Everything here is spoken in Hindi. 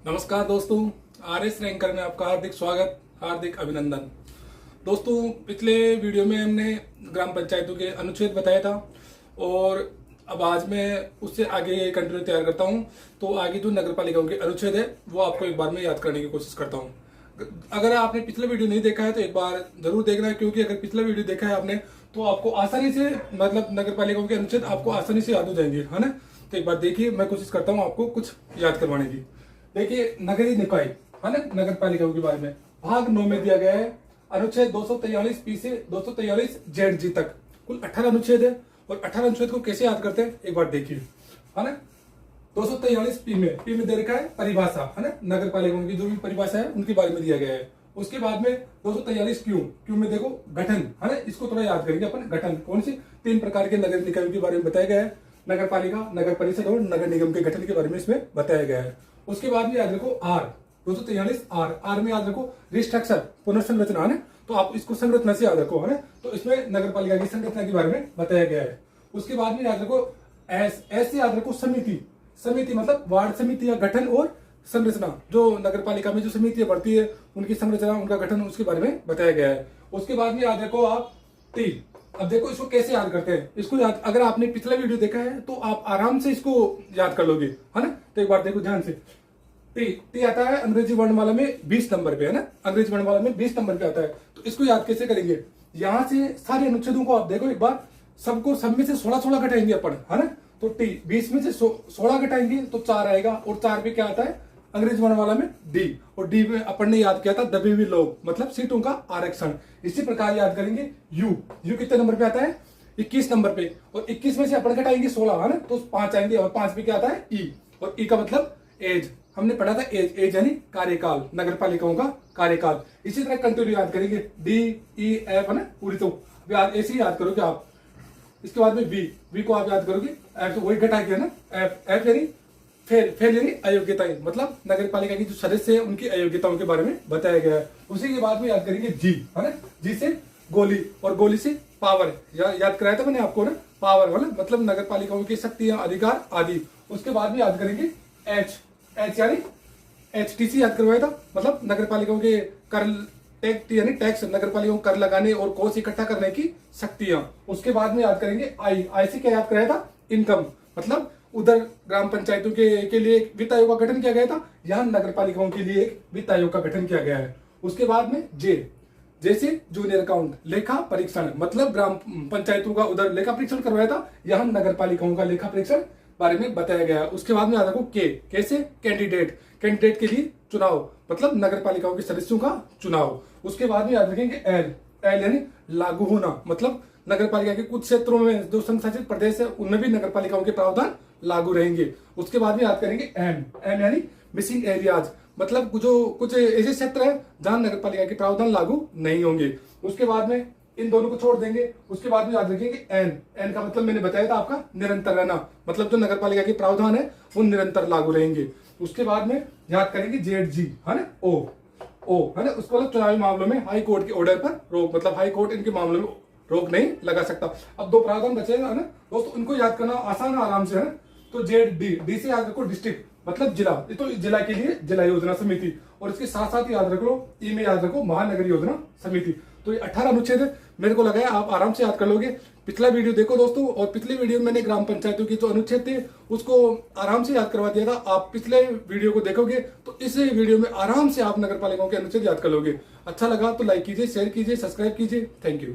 नमस्कार दोस्तों, आरएस रैंकर में आपका हार्दिक स्वागत, हार्दिक अभिनंदन। दोस्तों, पिछले वीडियो में हमने ग्राम पंचायतों के अनुच्छेद बताया था और अब आज मैं उससे आगे कंटिन्यू तैयार करता हूं। तो आगे जो नगर पालिकाओं के अनुच्छेद है वो आपको एक बार में याद करने की कोशिश करता हूं। अगर आपने पिछला वीडियो नहीं देखा है तो एक बार जरूर देखना है, क्योंकि अगर पिछला वीडियो देखा है आपने तो आपको आसानी से नगर पालिकाओं के अनुच्छेद आपको आसानी से याद हो जाएंगे, है ना। तो एक बार देखिए, मैं कोशिश करता हूँ आपको कुछ याद करवाने की। देखिए, नगरीय निकाय है ना, नगर पालिकाओं के बारे में भाग 9 में दिया गया है अनुच्छेद 243 पी से 243 जेड जी तक कुल 18 अनुच्छेद है। और 18 अनुच्छेद को कैसे याद करते हैं एक बार देखिए, है ना। 243 पी में दे रखा है परिभाषा, है ना, नगर पालिकाओं की जो भी परिभाषा है उनके बारे में दिया गया है। उसके बाद में 243 क्यू में देखो गठन, है ना, इसको थोड़ा याद करेंगे अपन। गठन कौन सी 3 प्रकार के नगर निकायों के बारे में बताया गया है, नगर पालिका, नगर परिषद और नगर निगम के गठन के बारे में इसमें बताया गया है। उसके बाद में याद रखो आर 243 आर में याद रखो रिस्ट्रक्चर, पुनर्संरचना, है ना। तो आप इसको संरचना से याद रखो, है ना। तो इसमें नगर पालिका की संरचना के बारे में बताया गया है। उसके बाद में याद रखो एस से याद रखो समिति मतलब वार्ड समिति या गठन और संरचना, जो नगर पालिका में जो समितियां बढ़ती है उनकी संरचना, उनका गठन, उसके बारे में बताया गया है। उसके बाद में याद रखो आप टी। अब देखो इसको कैसे याद करते हैं, इसको याद अगर आपने पिछला वीडियो देखा है तो आप आराम से इसको याद कर लोगे, है ना। तो एक बार देखो ध्यान से, टी आता है अंग्रेजी वर्णमाला में 20 नंबर पे, है ना, अंग्रेजी वर्णमाला में 20 नंबर पे आता है। तो इसको याद कैसे करेंगे, यहाँ से सारे अनुच्छेदों को आप देखो एक बार, सब में से 16 घटाएंगे अपन, है ना। तो टी 20 में से 16 घटाएंगे तो 4 आएगा, और 4 पे क्या आता है अंग्रेजी वर्णमाला में डी, और डी में अपन ने याद किया था दबे हुए लोग मतलब सीटों का आरक्षण। इसी प्रकार याद करेंगे यू कितने नंबर पे आता है 21 नंबर पे, और 21 में से अपन घटाएंगे 16, है ना, तो 5 आएंगे, और 5 पे क्या आता है ई, और ई का मतलब एज, हमने पढ़ा था एज यानी कार्यकाल, नगर पालिकाओं का कार्यकाल। इसी तरह कंटिन्यू याद करेंगे डी ई एफ, है ना, पूरी तो ऐसे ही याद करोगे आप। इसके बाद में वी को आप याद करोगे, एफ तो वही घटा के, है ना, एफ यानी फेल यानी अयोग्यताएं, मतलब नगर पालिका की जो सदस्य है उनकी अयोग्यताओं के बारे में बताया गया है। उसी के बाद में याद करेंगे जी, है ना, जी से गोली, और गोली से पावर, याद कराया था मैंने आपको ना, पावर मतलब नगर पालिकाओं की शक्तियां, अधिकार आदि। उसके बाद में याद करेंगे एच यानी HTC याद करवाया था, मतलब नगर पालिकाओं के कर यानी टैक्स, नगर पालिकाओं को कर लगाने और कोष इकट्ठा करने की शक्तियां। उसके बाद में याद करेंगे आई से क्या याद कराया था, इनकम, मतलब उधर ग्राम पंचायतों के लिए एक वित्त आयोग का गठन किया गया था, यहाँ नगर पालिकाओं के लिए एक वित्त आयोग का गठन किया गया है। उसके बाद में जैसे जूनियर अकाउंट, लेखा परीक्षण, मतलब ग्राम पंचायतों का उधर लेखा परीक्षण करवाया था, यहाँ नगर पालिकाओं का लेखा परीक्षण बारे में बताया गया है। उसके बाद में याद रखो कैसे कैंडिडेट के लिए चुनाव, मतलब नगर पालिकाओं के सदस्यों का चुनाव। उसके बाद में याद रखेंगे एल यानी लागू होना, मतलब नगर पालिका के कुछ क्षेत्रों में जो संघ शासित प्रदेश है उनमें भी नगर पालिकाओं के प्रावधान लागू रहेंगे। उसके बाद में याद करेंगे एम यानी मिसिंग एरियाज, मतलब जो कुछ ऐसे क्षेत्र है जहां नगर पालिका के प्रावधान लागू नहीं होंगे। उसके बाद में इन दोनों को छोड़ देंगे। उसके बाद में याद रखेंगे एन का मतलब मैंने बताया था आपका निरंतर रहना, मतलब जो नगर पालिका के प्रावधान है वो निरंतर लागू रहेंगे। उसके बाद में याद करेंगे जेड जी, है ना, ओ है ना, उसको मतलब चुनावी मामलों में हाई कोर्ट के ऑर्डर पर रोक, मतलब हाई कोर्ट इनके मामलों में रोक नहीं लगा सकता। अब 2 प्रावधान बचेगा, है ना दोस्तों, उनको याद करना आसान है, आराम से, है ना। तो जेड डी से याद रखो डिस्ट्रिक्ट, मतलब जिला, तो जिला के लिए जिला योजना समिति, और इसके साथ साथ याद रख लो ई में याद रखो महानगर योजना समिति। तो ये 18 अनुच्छेद है, मेरे को लगा है आप आराम से याद कर लोगे। पिछला वीडियो देखो दोस्तों, और पिछले वीडियो में मैंने ग्राम पंचायतों की जो अनुच्छेद थे उसको आराम से याद करवा दिया था। आप पिछले वीडियो को देखोगे तो इस वीडियो में आराम से आप नगर पालिकाओं के अनुच्छेद याद कर लोगे। अच्छा लगा तो लाइक कीजिए, शेयर कीजिए, सब्सक्राइब कीजिए। Thank you.